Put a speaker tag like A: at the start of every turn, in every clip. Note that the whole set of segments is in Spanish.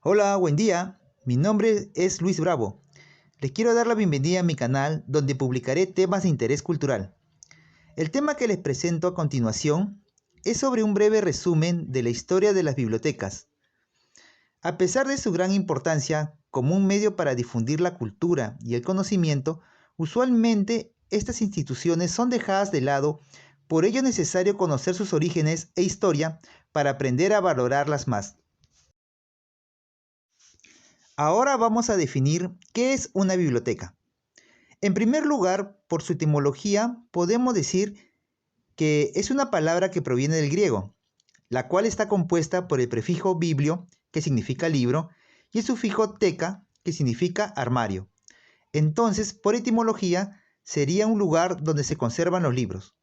A: Hola, buen día. Mi nombre es Luis Bravo. Les quiero dar la bienvenida a mi canal donde publicaré temas de interés cultural. El tema que les presento a continuación es sobre un breve resumen de la historia de las bibliotecas. A pesar de su gran importancia como un medio para difundir la cultura y el conocimiento, usualmente estas instituciones son dejadas de lado, por ello es necesario conocer sus orígenes e historia para aprender a valorarlas más. Ahora vamos a definir qué es una biblioteca. En primer lugar, por su etimología, podemos decir que es una palabra que proviene del griego, la cual está compuesta por el prefijo biblio, que significa libro, y el sufijo teca, que significa armario. Entonces, por etimología, sería un lugar donde se conservan los libros.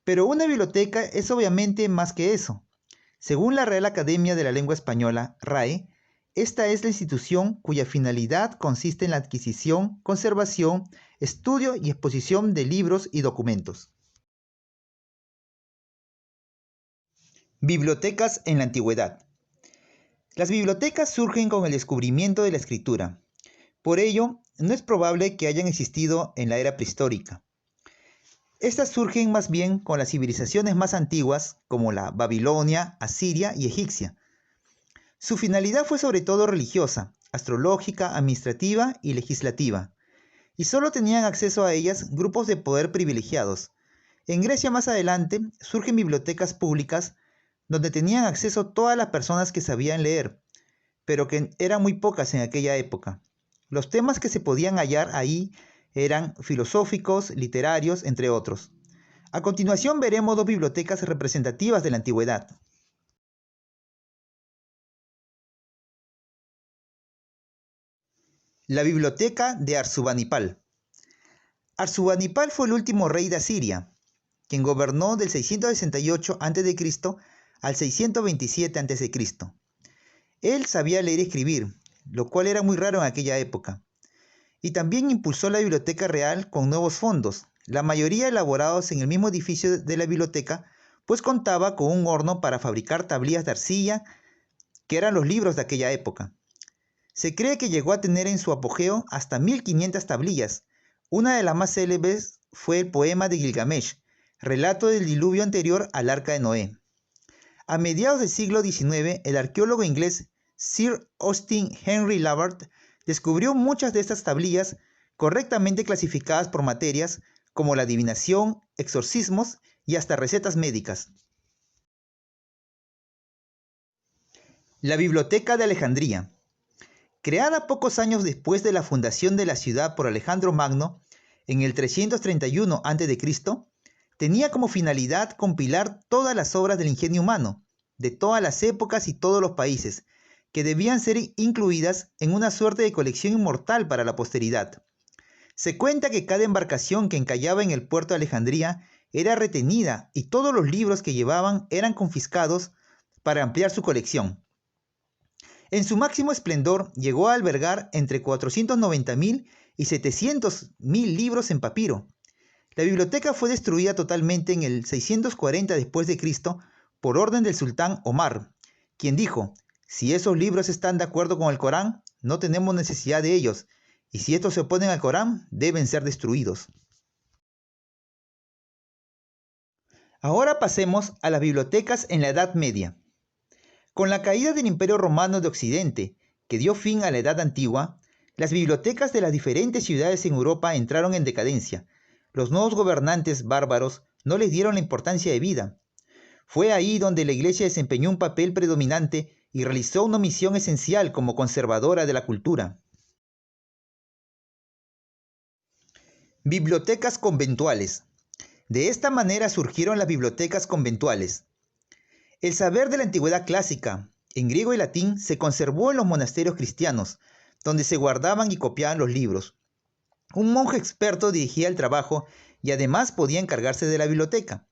A: Pero una biblioteca es obviamente más que eso. Según la Real Academia de la Lengua Española, RAE, esta es la institución cuya finalidad consiste en la adquisición, conservación, estudio y exposición de libros y documentos. Bibliotecas en la antigüedad. Las bibliotecas surgen con el descubrimiento de la escritura. Por ello, no es probable que hayan existido en la era prehistórica. Estas surgen más bien con las civilizaciones más antiguas, como la Babilonia, Asiria y egipcia. Su finalidad fue sobre todo religiosa, astrológica, administrativa y legislativa, y solo tenían acceso a ellas grupos de poder privilegiados. En Grecia más adelante surgen bibliotecas públicas donde tenían acceso todas las personas que sabían leer, pero que eran muy pocas en aquella época. Los temas que se podían hallar ahí eran filosóficos, literarios, entre otros. A continuación veremos dos bibliotecas representativas de la antigüedad. La biblioteca de Arsubanipal. Arsubanipal fue el último rey de Asiria, quien gobernó del 668 a.C. al 627 a.C. Él sabía leer y escribir, lo cual era muy raro en aquella época, y también impulsó la biblioteca real con nuevos fondos, la mayoría elaborados en el mismo edificio de la biblioteca, pues contaba con un horno para fabricar tablillas de arcilla, que eran los libros de aquella época. Se cree que llegó a tener en su apogeo hasta 1500 tablillas. Una de las más célebres fue el poema de Gilgamesh, relato del diluvio anterior al Arca de Noé. A mediados del siglo XIX, el arqueólogo inglés Sir Austin Henry Lavard descubrió muchas de estas tablillas correctamente clasificadas por materias como la adivinación, exorcismos y hasta recetas médicas. La Biblioteca de Alejandría. Creada pocos años después de la fundación de la ciudad por Alejandro Magno, en el 331 a.C., tenía como finalidad compilar todas las obras del ingenio humano, de todas las épocas y todos los países, que debían ser incluidas en una suerte de colección inmortal para la posteridad. Se cuenta que cada embarcación que encallaba en el puerto de Alejandría era retenida y todos los libros que llevaban eran confiscados para ampliar su colección. En su máximo esplendor llegó a albergar entre 490.000 y 700.000 libros en papiro. La biblioteca fue destruida totalmente en el 640 después de Cristo por orden del sultán Omar, quien dijo: si esos libros están de acuerdo con el Corán, no tenemos necesidad de ellos, y si estos se oponen al Corán, deben ser destruidos. Ahora pasemos a las bibliotecas en la Edad Media. Con la caída del Imperio Romano de Occidente, que dio fin a la Edad Antigua, las bibliotecas de las diferentes ciudades en Europa entraron en decadencia. Los nuevos gobernantes bárbaros no les dieron la importancia de vida. Fue ahí donde la Iglesia desempeñó un papel predominante y realizó una misión esencial como conservadora de la cultura. Bibliotecas conventuales. De esta manera surgieron las bibliotecas conventuales. El saber de la antigüedad clásica, en griego y latín, se conservó en los monasterios cristianos, donde se guardaban y copiaban los libros. Un monje experto dirigía el trabajo y además podía encargarse de la biblioteca.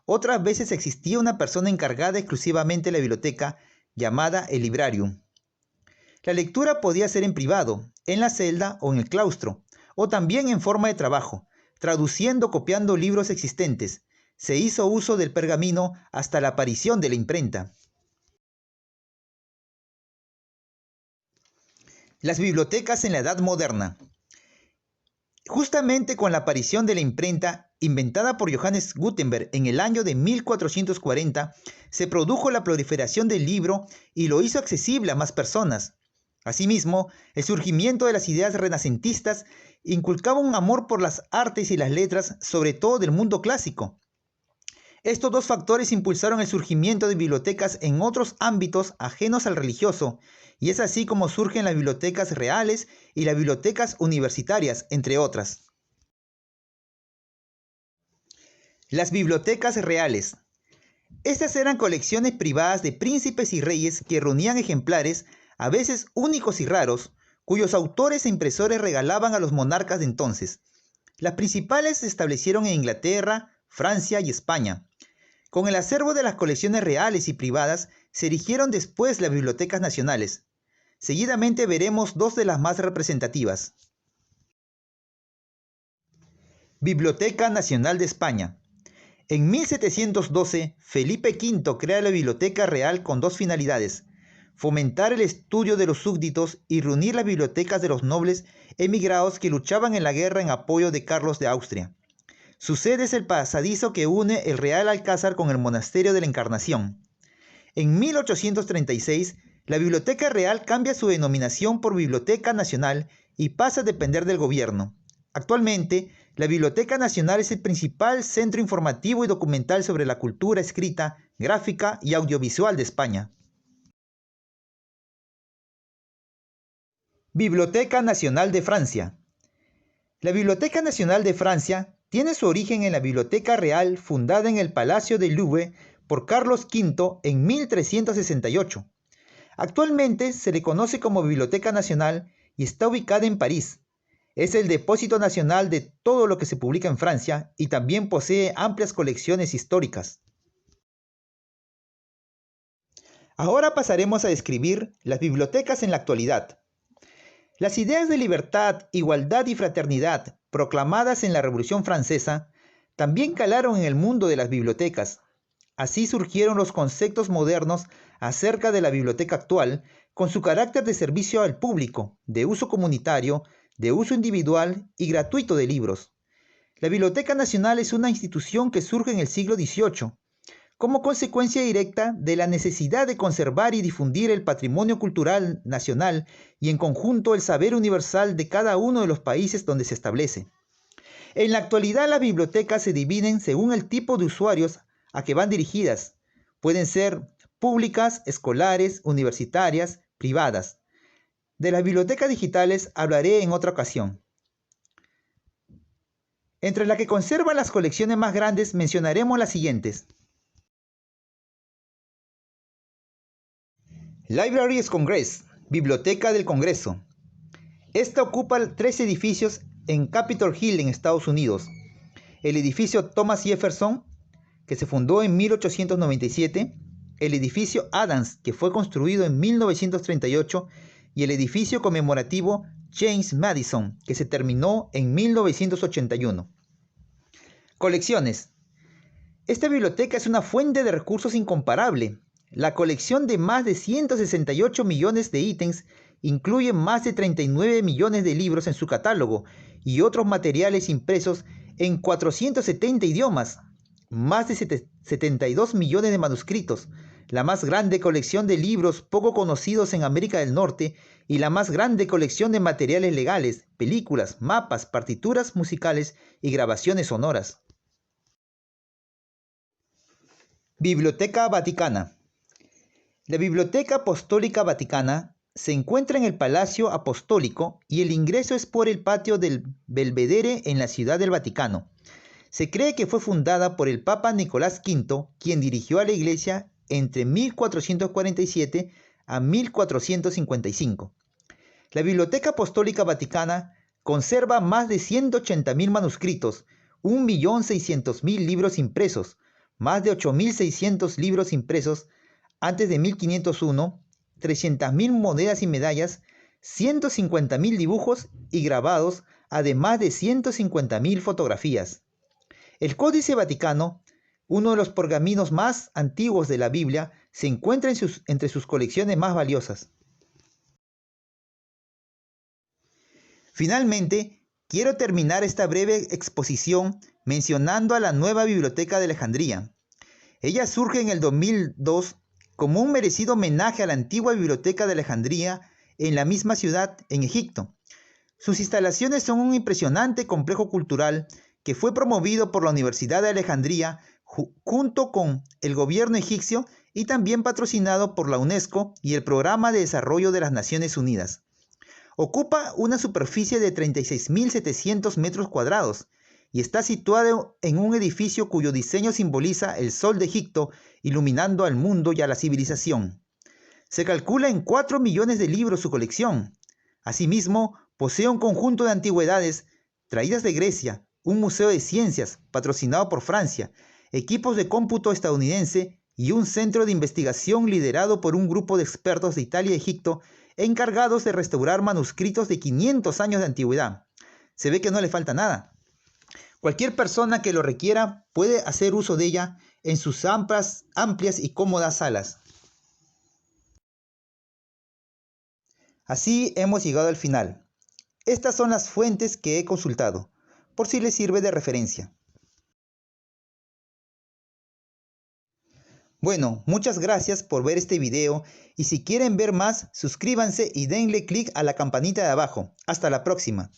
A: Otras veces existía una persona encargada exclusivamente de la biblioteca, llamada el librarium. La lectura podía ser en privado, en la celda o en el claustro, o también en forma de trabajo, traduciendo o copiando libros existentes. Se hizo uso del pergamino hasta la aparición de la imprenta. Las bibliotecas en la Edad Moderna. Justamente con la aparición de la imprenta, inventada por Johannes Gutenberg en el año de 1440, se produjo la proliferación del libro y lo hizo accesible a más personas. Asimismo, el surgimiento de las ideas renacentistas inculcaba un amor por las artes y las letras, sobre todo del mundo clásico. Estos dos factores impulsaron el surgimiento de bibliotecas en otros ámbitos ajenos al religioso, y es así como surgen las bibliotecas reales y las bibliotecas universitarias, entre otras. Las bibliotecas reales. Estas eran colecciones privadas de príncipes y reyes que reunían ejemplares, a veces únicos y raros, cuyos autores e impresores regalaban a los monarcas de entonces. Las principales se establecieron en Inglaterra, Francia y España. Con el acervo de las colecciones reales y privadas se erigieron después las bibliotecas nacionales. Seguidamente veremos dos de las más representativas. Biblioteca Nacional de España. En 1712, Felipe V crea la Biblioteca Real con dos finalidades: fomentar el estudio de los súbditos y reunir las bibliotecas de los nobles emigrados que luchaban en la guerra en apoyo de Carlos de Austria. Su sede es el pasadizo que une el Real Alcázar con el Monasterio de la Encarnación. En 1836, la Biblioteca Real cambia su denominación por Biblioteca Nacional y pasa a depender del gobierno. Actualmente, la Biblioteca Nacional es el principal centro informativo y documental sobre la cultura escrita, gráfica y audiovisual de España. Biblioteca Nacional de Francia. La Biblioteca Nacional de Francia tiene su origen en la Biblioteca Real fundada en el Palacio del Louvre por Carlos V en 1368. Actualmente se le conoce como Biblioteca Nacional y está ubicada en París. Es el depósito nacional de todo lo que se publica en Francia y también posee amplias colecciones históricas. Ahora pasaremos a describir las bibliotecas en la actualidad. Las ideas de libertad, igualdad y fraternidad proclamadas en la Revolución Francesa también calaron en el mundo de las bibliotecas. Así surgieron los conceptos modernos acerca de la biblioteca actual, con su carácter de servicio al público, de uso comunitario, de uso individual y gratuito de libros. La Biblioteca Nacional es una institución que surge en el siglo XVIII, como consecuencia directa de la necesidad de conservar y difundir el patrimonio cultural nacional y en conjunto el saber universal de cada uno de los países donde se establece. En la actualidad las bibliotecas se dividen según el tipo de usuarios a que van dirigidas. Pueden ser públicas, escolares, universitarias, privadas. De las bibliotecas digitales hablaré en otra ocasión. Entre las que conservan las colecciones más grandes mencionaremos las siguientes. Libraries Congress, Biblioteca del Congreso. Esta ocupa 3 edificios en Capitol Hill, en Estados Unidos. El edificio Thomas Jefferson, que se fundó en 1897, el edificio Adams, que fue construido en 1938, y el edificio conmemorativo James Madison, que se terminó en 1981. Colecciones. Esta biblioteca es una fuente de recursos incomparable. La colección de más de 168 millones de ítems incluye más de 39 millones de libros en su catálogo y otros materiales impresos en 470 idiomas, más de 72 millones de manuscritos, la más grande colección de libros poco conocidos en América del Norte y la más grande colección de materiales legales, películas, mapas, partituras musicales y grabaciones sonoras. Biblioteca Vaticana. La Biblioteca Apostólica Vaticana se encuentra en el Palacio Apostólico y el ingreso es por el patio del Belvedere en la Ciudad del Vaticano. Se cree que fue fundada por el Papa Nicolás V, quien dirigió a la Iglesia entre 1447 a 1455. La Biblioteca Apostólica Vaticana conserva más de 180.000 manuscritos, 1.600.000 libros impresos, más de 8.600 libros impresos antes de 1501, 300.000 monedas y medallas, 150.000 dibujos y grabados, además de 150.000 fotografías. El Códice Vaticano, uno de los pergaminos más antiguos de la Biblia, se encuentra entre sus colecciones más valiosas. Finalmente, quiero terminar esta breve exposición mencionando a la nueva Biblioteca de Alejandría. Ella surge en el 2002 como un merecido homenaje a la antigua Biblioteca de Alejandría en la misma ciudad, en Egipto. Sus instalaciones son un impresionante complejo cultural que fue promovido por la Universidad de Alejandría junto con el gobierno egipcio y también patrocinado por la UNESCO y el Programa de Desarrollo de las Naciones Unidas. Ocupa una superficie de 36.700 metros cuadrados y está situado en un edificio cuyo diseño simboliza el sol de Egipto iluminando al mundo y a la civilización. Se calcula en 4 millones de libros su colección. Asimismo, posee un conjunto de antigüedades traídas de Grecia, un museo de ciencias patrocinado por Francia, equipos de cómputo estadounidense y un centro de investigación liderado por un grupo de expertos de Italia y Egipto encargados de restaurar manuscritos de 500 años de antigüedad. Se ve que no le falta nada. Cualquier persona que lo requiera puede hacer uso de ella en sus amplias y cómodas salas. Así hemos llegado al final. Estas son las fuentes que he consultado, por si les sirve de referencia. Bueno, muchas gracias por ver este video y si quieren ver más, suscríbanse y denle clic a la campanita de abajo. Hasta la próxima.